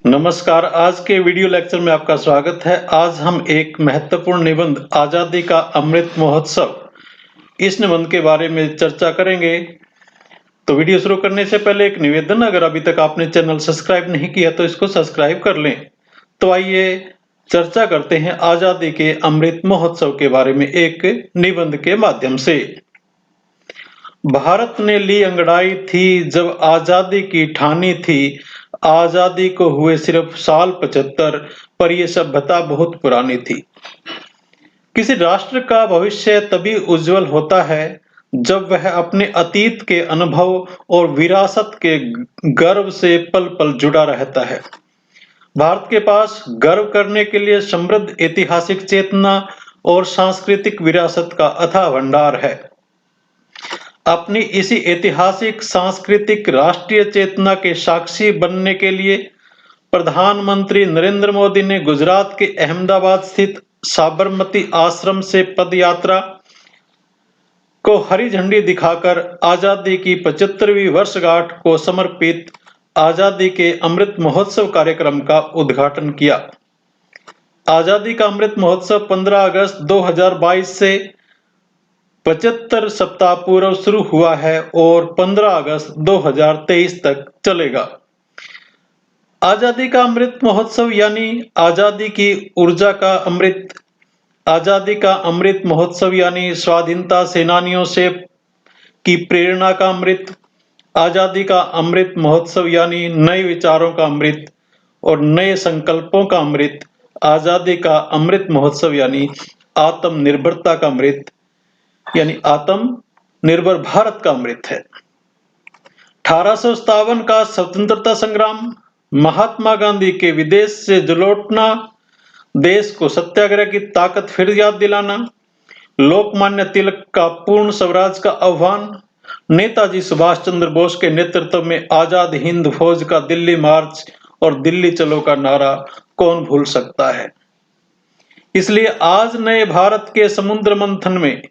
नमस्कार, आज के वीडियो लेक्चर में आपका स्वागत है। आज हम एक महत्वपूर्ण निबंध आजादी का अमृत महोत्सव इस निबंध के बारे में चर्चा करेंगे। तो वीडियो शुरू करने से पहले एक निवेदन, अगर अभी तक आपने चैनल सब्सक्राइब नहीं किया तो इसको सब्सक्राइब कर लें। तो आइए चर्चा करते हैं आजादी के अमृत महोत्सव के बारे में एक निबंध के माध्यम से। भारत ने ली अंगड़ाई थी जब आजादी की ठानी थी, आजादी को हुए सिर्फ साल 75, पर यह सभ्यता बहुत पुरानी थी। किसी राष्ट्र का भविष्य तभी उज्जवल होता है जब वह अपने अतीत के अनुभव और विरासत के गर्व से पल पल जुड़ा रहता है। भारत के पास गर्व करने के लिए समृद्ध ऐतिहासिक चेतना और सांस्कृतिक विरासत का अथाह भंडार है। अपनी इसी ऐतिहासिक सांस्कृतिक राष्ट्रीय चेतना के साक्षी बनने के लिए प्रधानमंत्री नरेंद्र मोदी ने गुजरात के अहमदाबाद स्थित साबरमती आश्रम से पदयात्रा को हरी झंडी दिखाकर आजादी की 75वीं वर्षगांठ को समर्पित आजादी के अमृत महोत्सव कार्यक्रम का उद्घाटन किया। आजादी का अमृत महोत्सव 15 अगस्त 2022 से 75 सप्ताह पूर्व शुरू हुआ है और 15 अगस्त 2023 तक चलेगा। आजादी का अमृत महोत्सव यानी आजादी की ऊर्जा का अमृत, आजादी का अमृत महोत्सव यानी स्वाधीनता सेनानियों से की प्रेरणा का अमृत, आजादी का अमृत महोत्सव यानी नए विचारों का अमृत और नए संकल्पों का अमृत, आजादी का अमृत महोत्सव यानी आत्मनिर्भरता का अमृत यानी आत्मनिर्भर भारत का अमृत है। 1857 का स्वतंत्रता संग्राम, महात्मा गांधी के विदेश से लौटना, देश को सत्याग्रह की ताकत फिर याद दिलाना, लोकमान्य तिलक का पूर्ण स्वराज का आह्वान, नेताजी सुभाष चंद्र बोस के नेतृत्व में आजाद हिंद फौज का दिल्ली मार्च और दिल्ली चलो का नारा कौन भूल सकता है। इसलिए आज नए भारत के समुद्र मंथन में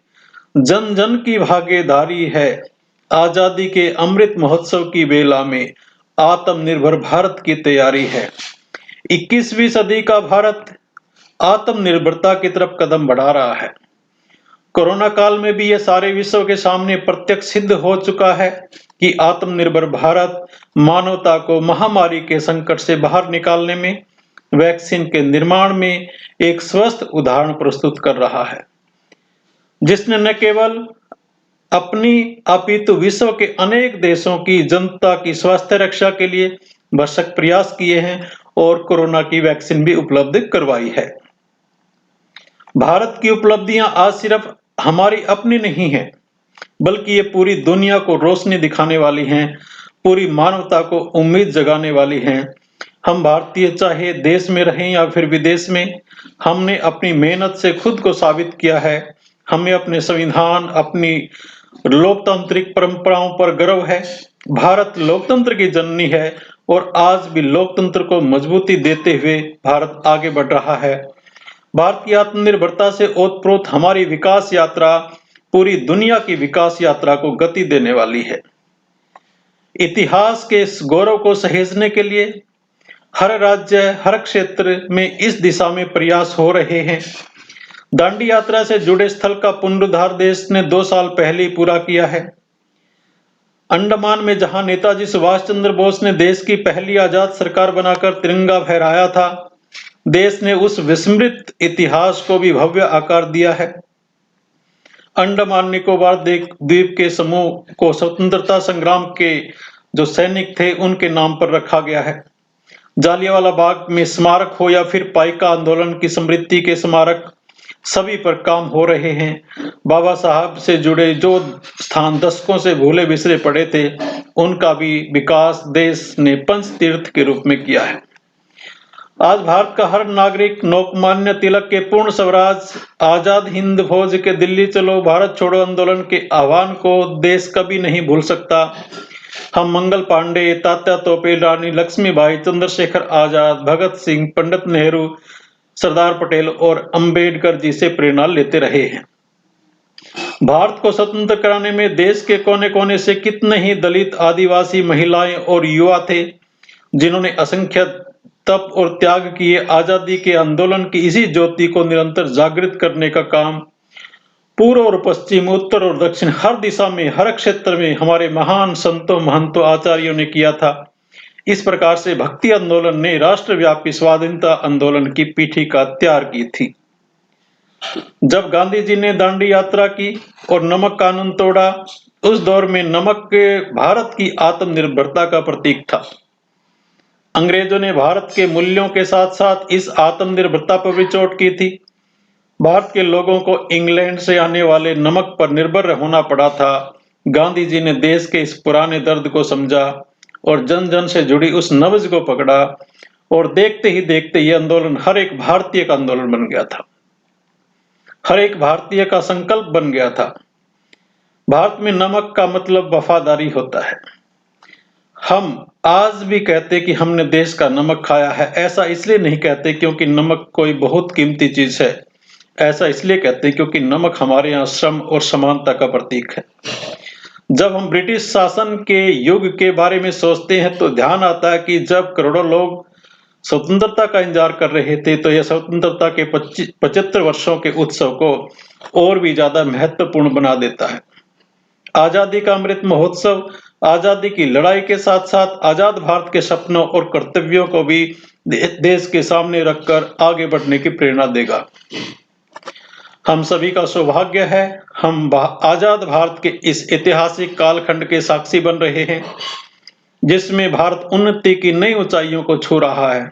जन जन की भागीदारी है। आजादी के अमृत महोत्सव की बेला में आत्मनिर्भर भारत की तैयारी है। 21वीं सदी का भारत आत्मनिर्भरता की तरफ कदम बढ़ा रहा है। कोरोना काल में भी यह सारे विश्व के सामने प्रत्यक्ष सिद्ध हो चुका है कि आत्मनिर्भर भारत मानवता को महामारी के संकट से बाहर निकालने में, वैक्सीन के निर्माण में एक स्वस्थ उदाहरण प्रस्तुत कर रहा है, जिसने न केवल अपनी अपितु विश्व के अनेक देशों की जनता की स्वास्थ्य रक्षा के लिए भरसक प्रयास किए हैं और कोरोना की वैक्सीन भी उपलब्ध करवाई है। भारत की उपलब्धियां आज सिर्फ हमारी अपनी नहीं है, बल्कि ये पूरी दुनिया को रोशनी दिखाने वाली हैं, पूरी मानवता को उम्मीद जगाने वाली हैं। हम भारतीय चाहे देश में रहें या फिर विदेश में, हमने अपनी मेहनत से खुद को साबित किया है। हमें अपने संविधान, अपनी लोकतांत्रिक परंपराओं पर गर्व है। भारत लोकतंत्र की जननी है और आज भी लोकतंत्र को मजबूती देते हुए भारत आगे बढ़ रहा है। भारत की आत्मनिर्भरता से ओतप्रोत हमारी विकास यात्रा पूरी दुनिया की विकास यात्रा को गति देने वाली है। इतिहास के इस गौरव को सहेजने के लिए हर राज्य, हर क्षेत्र में इस दिशा में प्रयास हो रहे हैं। दांडी यात्रा से जुड़े स्थल का पुनरुद्धार देश ने 2 साल पहले ही पूरा किया है। अंडमान में जहां नेताजी सुभाष चंद्र बोस ने देश की पहली आजाद सरकार बनाकर तिरंगा फहराया था, देश ने उस विस्मृत इतिहास को भी भव्य आकार दिया है। अंडमान निकोबार द्वीप के समूह को स्वतंत्रता संग्राम के जो सैनिक थे उनके नाम पर रखा गया है। जालियांवाला बाग में स्मारक हो या फिर पाइका आंदोलन की स्मृति के स्मारक, सभी पर काम हो रहे हैं। बाबा साहब से जुड़े जो स्थान दशकों से भूले बिसरे पड़े थे, उनका भी विकास देश ने पंच तीर्थ के रूप में किया है। आज भारत का हर नागरिक लोकमान्य तिलक के पूर्ण स्वराज, आजाद हिंद फौज के दिल्ली चलो, भारत छोड़ो आंदोलन के आह्वान को देश कभी नहीं भूल सकता। हम मंगल पांडे, तात्या तोपे, रानी लक्ष्मीबाई, चंद्रशेखर आजाद, भगत सिंह, पंडित नेहरू, सरदार पटेल और अंबेडकर जी से प्रेरणा लेते रहे हैं। भारत को स्वतंत्र कराने में देश के कोने कोने से कितने ही दलित, आदिवासी, महिलाएं और युवा थे, जिन्होंने असंख्य तप और त्याग किए आजादी के आंदोलन की इसी ज्योति को निरंतर जागृत करने का काम पूर्व और पश्चिम, उत्तर और दक्षिण हर दिशा में, हर क्षेत्र में हमारे महान संतों, महंतों, आचार्यों ने किया था। इस प्रकार से भक्ति आंदोलन ने राष्ट्रव्यापी स्वाधीनता आंदोलन की पीठिका तैयार की थी। जब गांधी जी ने दांडी यात्रा की और नमक कानून तोड़ा, उस दौर में नमक भारत की आत्मनिर्भरता का प्रतीक था। अंग्रेजों ने भारत के मूल्यों के साथ साथ इस आत्मनिर्भरता पर भी चोट की थी। भारत के लोगों को इंग्लैंड से आने वाले नमक पर निर्भर होना पड़ा था। गांधी जी ने देश के इस पुराने दर्द को समझा और जन जन से जुड़ी उस नब्ज को पकड़ा, और देखते ही देखते ये आंदोलन हर एक भारतीय का आंदोलन बन गया था, हर एक भारतीय का संकल्प बन गया था। भारत में नमक का मतलब वफादारी होता है। हम आज भी कहते कि हमने देश का नमक खाया है। ऐसा इसलिए नहीं कहते क्योंकि नमक कोई बहुत कीमती चीज है, ऐसा इसलिए कहते क्योंकि नमक हमारे यहाँ श्रम और समानता का प्रतीक है। जब हम ब्रिटिश शासन के युग के बारे में सोचते हैं तो ध्यान आता है कि जब करोड़ों लोग स्वतंत्रता का इंतजार कर रहे थे, तो यह स्वतंत्रता के 75 वर्षों के उत्सव को और भी ज्यादा महत्वपूर्ण बना देता है। आजादी का अमृत महोत्सव आजादी की लड़ाई के साथ साथ आजाद भारत के सपनों और कर्तव्यों को भी देश के सामने रखकर आगे बढ़ने की प्रेरणा देगा। हम सभी का सौभाग्य है, हम आजाद भारत के इस ऐतिहासिक कालखंड के साक्षी बन रहे हैं, जिसमें भारत उन्नति की नई ऊंचाइयों को छू रहा है।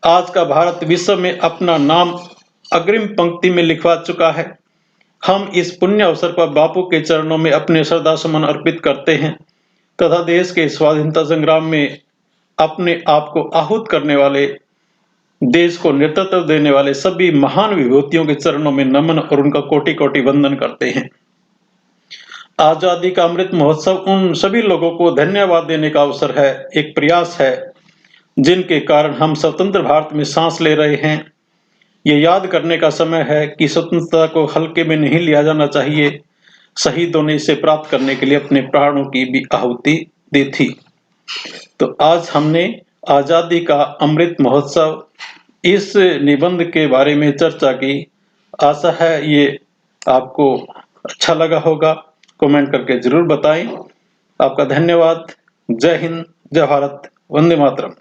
आज का भारत विश्व में अपना नाम अग्रिम पंक्ति में लिखवा चुका है। हम इस पुण्य अवसर पर बापू के चरणों में अपने श्रद्धा सुमन अर्पित करते हैं तथा देश के स्वाधीनता संग्राम में अपने आप को आहूत करने वाले, देश को नेतृत्व देने वाले सभी महान विभूतियों के चरणों में नमन और उनका कोटि कोटि वंदन करते हैं। आजादी का अमृत महोत्सव उन सभी लोगों को धन्यवाद देने का अवसर है, एक प्रयास है, जिनके कारण हम स्वतंत्र भारत में सांस ले रहे हैं। ये याद करने का समय है कि स्वतंत्रता को हल्के में नहीं लिया जाना चाहिए। शहीदों ने इसे प्राप्त करने के लिए अपने प्राणों की भी आहुति दी थी। तो आज हमने आजादी का अमृत महोत्सव इस निबंध के बारे में चर्चा की। आशा है ये आपको अच्छा लगा होगा। कमेंट करके जरूर बताएं। आपका धन्यवाद। जय हिंद, जय भारत, वंदे मातरम।